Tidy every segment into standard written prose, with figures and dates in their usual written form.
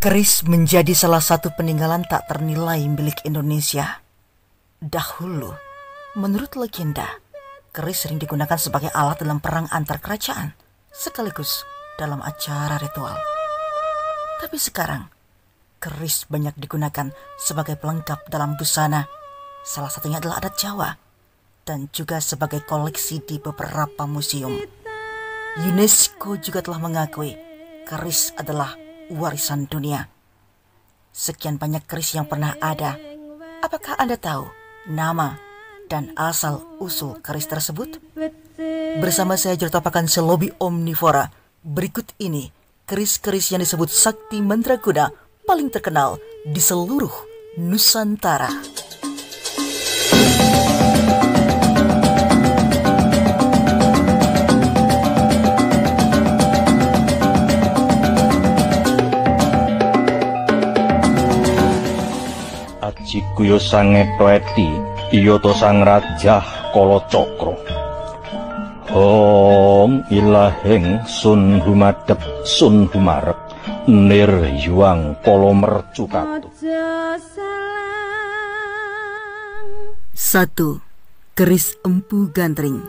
Keris menjadi salah satu peninggalan tak ternilai milik Indonesia. Dahulu, menurut legenda, keris sering digunakan sebagai alat dalam perang antar kerajaan, sekaligus dalam acara ritual. Tapi sekarang, keris banyak digunakan sebagai pelengkap dalam busana. Salah satunya adalah adat Jawa, dan juga sebagai koleksi di beberapa museum. UNESCO juga telah mengakui keris adalah warisan dunia. Sekian banyak keris yang pernah ada. Apakah Anda tahu nama dan asal-usul keris tersebut? Bersama saya Jortapakan Selobi Omnivora. Berikut ini keris-keris yang disebut sakti mandraguna paling terkenal di seluruh Nusantara. Jikuyo sangetweti iyoto sang rajah kala cakra. Hong ilahing sun humadep sun humarep nir yuang kala mercukatu. 1. Keris Empu Gandring.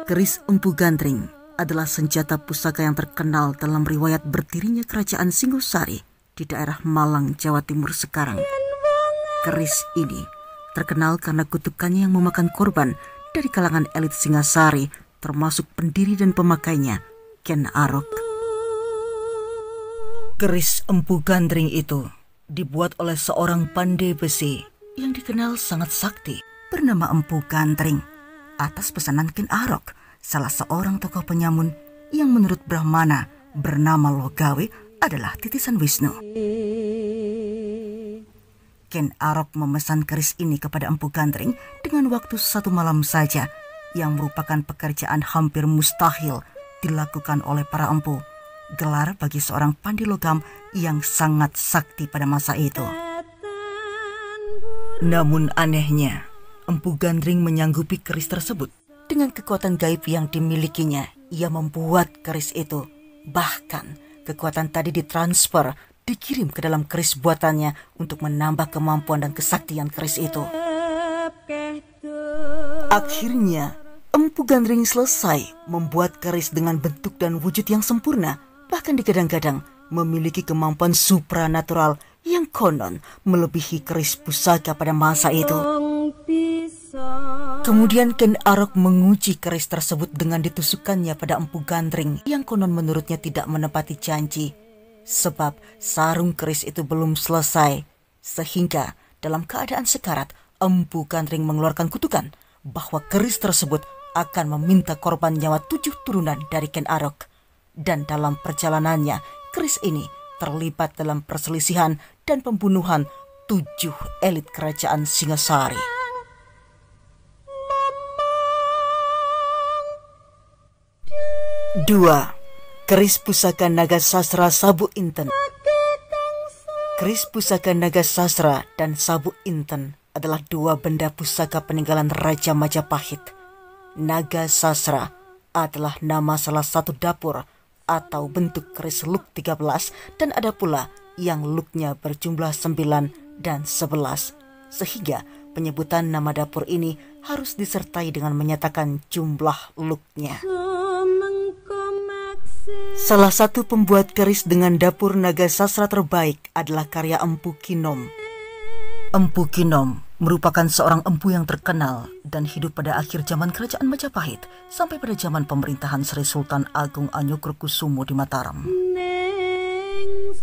Keris Empu Gandring adalah senjata pusaka yang terkenal dalam riwayat berdirinya kerajaan Singosari di daerah Malang, Jawa Timur sekarang. Keris ini terkenal karena kutukannya yang memakan korban dari kalangan elit Singasari, termasuk pendiri dan pemakainya, Ken Arok. Keris Empu Gandring itu dibuat oleh seorang pandai besi yang dikenal sangat sakti bernama Empu Gandring atas pesanan Ken Arok, salah seorang tokoh penyamun yang menurut Brahmana bernama Logawe adalah titisan Wisnu. Ken Arok memesan keris ini kepada Empu Gandring dengan waktu 1 malam saja, yang merupakan pekerjaan hampir mustahil dilakukan oleh para empu, gelar bagi seorang pandai logam yang sangat sakti pada masa itu. Namun anehnya, Empu Gandring menyanggupi keris tersebut. Dengan kekuatan gaib yang dimilikinya, ia membuat keris itu. Bahkan kekuatan tadi ditransfer, dikirim ke dalam keris buatannya untuk menambah kemampuan dan kesaktian keris itu. Akhirnya, Empu Gandring selesai membuat keris dengan bentuk dan wujud yang sempurna, bahkan digadang-gadang memiliki kemampuan supranatural yang konon melebihi keris pusaka pada masa itu. Kemudian Ken Arok menguji keris tersebut dengan ditusukkannya pada Empu Gandring yang konon menurutnya tidak menepati janji. Sebab sarung keris itu belum selesai. Sehingga dalam keadaan sekarat, Empu Gandring mengeluarkan kutukan bahwa keris tersebut akan meminta korban nyawa 7 turunan dari Ken Arok. Dan dalam perjalanannya, keris ini terlibat dalam perselisihan dan pembunuhan 7 elit kerajaan Singasari. 2. Keris Pusaka Naga Sasra Sabu Inten. Keris Pusaka Naga Sasra dan Sabu Inten adalah 2 benda pusaka peninggalan Raja Majapahit. Naga Sasra adalah nama salah satu dapur atau bentuk keris luk 13, dan ada pula yang luknya berjumlah 9 dan 11. Sehingga penyebutan nama dapur ini harus disertai dengan menyatakan jumlah luknya. Salah satu pembuat keris dengan dapur naga sasra terbaik adalah karya Empu Kinom. Empu Kinom merupakan seorang empu yang terkenal dan hidup pada akhir zaman kerajaan Majapahit sampai pada zaman pemerintahan Sri Sultan Agung Anyokrokusumo di Mataram.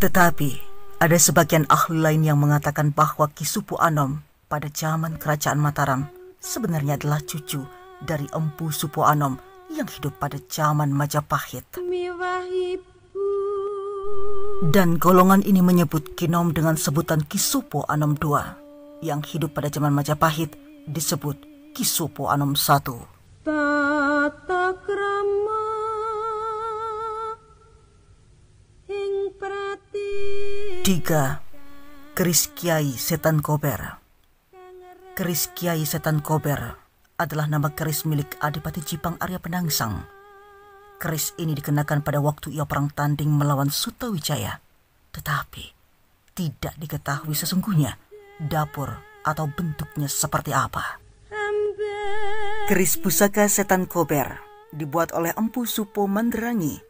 Tetapi ada sebagian ahli lain yang mengatakan bahwa Ki Supu Anom pada zaman kerajaan Mataram sebenarnya adalah cucu dari Empu Supu Anom yang hidup pada zaman Majapahit. Dan golongan ini menyebut Kinom dengan sebutan Ki Supo Anom II, yang hidup pada zaman Majapahit disebut Ki Supo Anom I. 3. Keris Kiai Setan Kober. Keris Kiai Setan Kober adalah nama keris milik Adipati Jipang Arya Penangsang. Keris ini dikenakan pada waktu ia perang tanding melawan Sutawijaya Tetapi tidak diketahui sesungguhnya dapur atau bentuknya seperti apa. Keris pusaka setan Kober dibuat oleh Empu Supo Manderangi,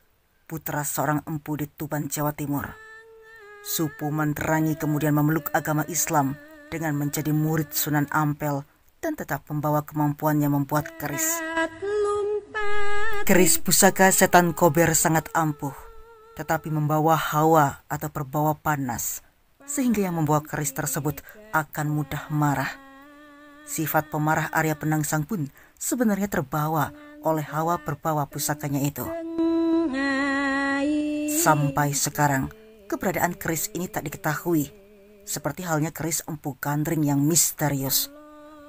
putra seorang empu di Tuban, Jawa Timur. Supo Manderangi kemudian memeluk agama Islam dengan menjadi murid Sunan Ampel dan tetap membawa kemampuannya membuat keris. Keris pusaka setan Kober sangat ampuh, tetapi membawa hawa atau berbawa panas, sehingga yang membawa keris tersebut akan mudah marah. Sifat pemarah Arya Penangsang pun sebenarnya terbawa oleh hawa berbawa pusakanya itu. Sampai sekarang, keberadaan keris ini tak diketahui, seperti halnya keris Empu Gandring yang misterius.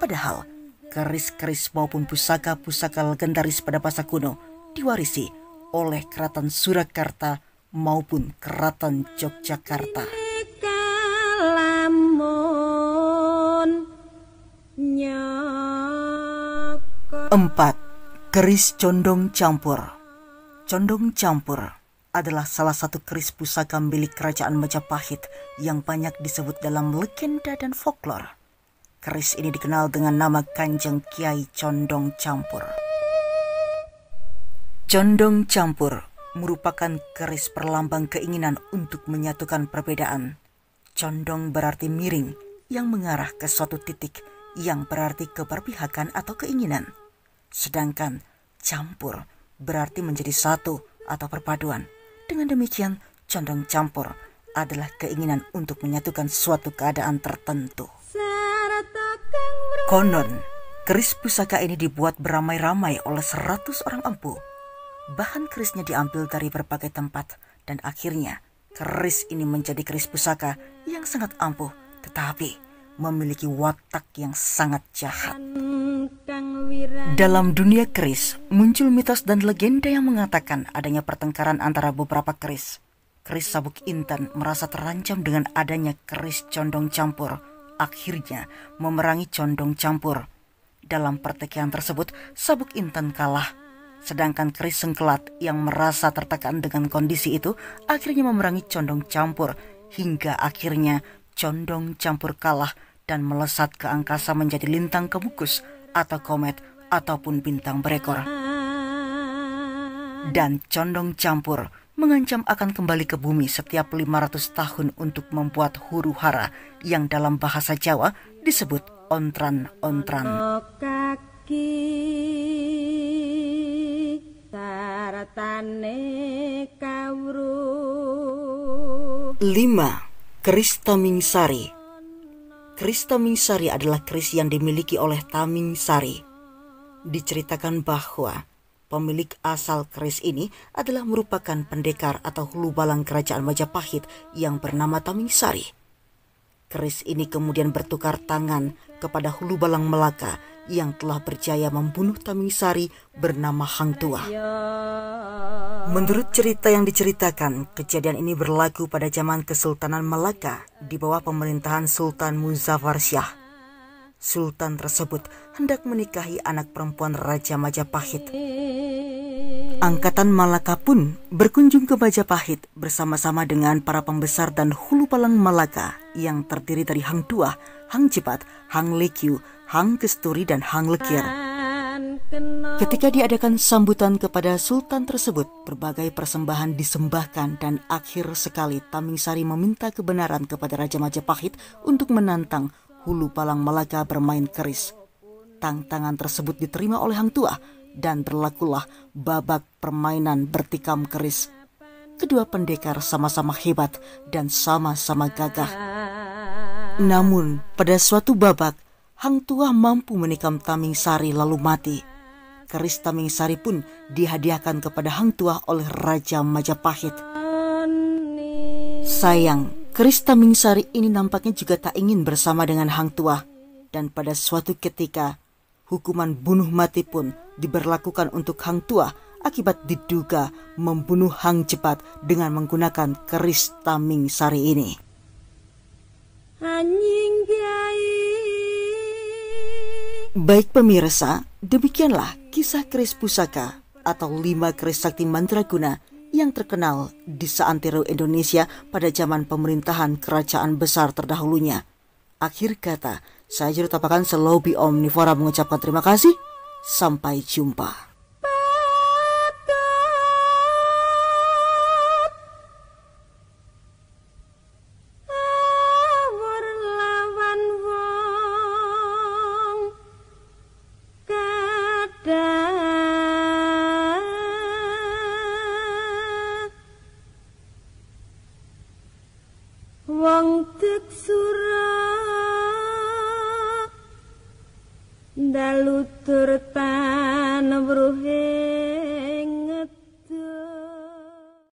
Padahal, keris-keris maupun pusaka-pusaka legendaris pada masa kuno diwarisi oleh Keraton Surakarta maupun Keraton Yogyakarta. 4. Keris condong campur. Condong campur adalah salah satu keris pusaka milik Kerajaan Majapahit yang banyak disebut dalam legenda dan folklore. Keris ini dikenal dengan nama Kanjeng Kiai Condong Campur. Condong campur merupakan keris perlambang keinginan untuk menyatukan perbedaan. Condong berarti miring yang mengarah ke suatu titik yang berarti keberpihakan atau keinginan. Sedangkan campur berarti menjadi satu atau perpaduan. Dengan demikian, condong campur adalah keinginan untuk menyatukan suatu keadaan tertentu. Konon, keris pusaka ini dibuat beramai-ramai oleh 100 orang empu. Bahan kerisnya diambil dari berbagai tempat dan akhirnya keris ini menjadi keris pusaka yang sangat ampuh tetapi memiliki watak yang sangat jahat. Dalam dunia keris muncul mitos dan legenda yang mengatakan adanya pertengkaran antara beberapa keris. Keris Sabuk Intan merasa terancam dengan adanya keris condong campur, akhirnya memerangi condong campur. Dalam pertikaian tersebut, Sabuk Intan kalah. Sedangkan keris Sengkelat yang merasa tertekan dengan kondisi itu akhirnya memerangi condong campur hingga akhirnya condong campur kalah dan melesat ke angkasa menjadi lintang kemukus atau komet ataupun bintang berekor. Dan condong campur mengancam akan kembali ke bumi setiap 500 tahun untuk membuat huru-hara yang dalam bahasa Jawa disebut ontran-ontran. 5. Keris Tamingsari. Keris Tamingsari adalah keris yang dimiliki oleh Tamingsari. Diceritakan bahwa pemilik asal keris ini adalah merupakan pendekar atau hulu balang Kerajaan Majapahit yang bernama Tamingsari. Keris ini kemudian bertukar tangan kepada hulu balang Melaka yang telah berjaya membunuh Tamingsari bernama Hang Tuah. Menurut cerita yang diceritakan, kejadian ini berlaku pada zaman Kesultanan Melaka di bawah pemerintahan Sultan Muzaffar Shah. Sultan tersebut hendak menikahi anak perempuan Raja Majapahit. Angkatan Malaka pun berkunjung ke Majapahit bersama-sama dengan para pembesar dan hulu balang Malaka yang terdiri dari Hang Tuah, Hang Jebat, Hang Lekyu, Hang Kesturi, dan Hang Lekir. Ketika diadakan sambutan kepada sultan tersebut, berbagai persembahan disembahkan dan akhir sekali Tamingsari meminta kebenaran kepada Raja Majapahit untuk menantang hulu balang Malaka bermain keris. Tantangan tersebut diterima oleh Hang Tuah dan berlakulah babak permainan bertikam keris. Kedua pendekar sama-sama hebat dan sama-sama gagah. Namun pada suatu babak, Hang Tuah mampu menikam Tamingsari lalu mati. Keris Tamingsari pun dihadiahkan kepada Hang Tuah oleh Raja Majapahit. Sayang, keris Tamingsari ini nampaknya juga tak ingin bersama dengan Hang Tuah. Dan pada suatu ketika, hukuman bunuh mati pun diberlakukan untuk Hang Tuah akibat diduga membunuh Hang Jebat dengan menggunakan keris Tamingsari ini. Baik pemirsa, demikianlah kisah keris pusaka atau 5 keris sakti mandraguna yang terkenal di seantero Indonesia pada zaman pemerintahan kerajaan besar terdahulunya. Akhir kata, saya Juru Tapakan Selobi Omnivora mengucapkan terima kasih. Sampai jumpa. Wong tek sura dalu tur tan bruhe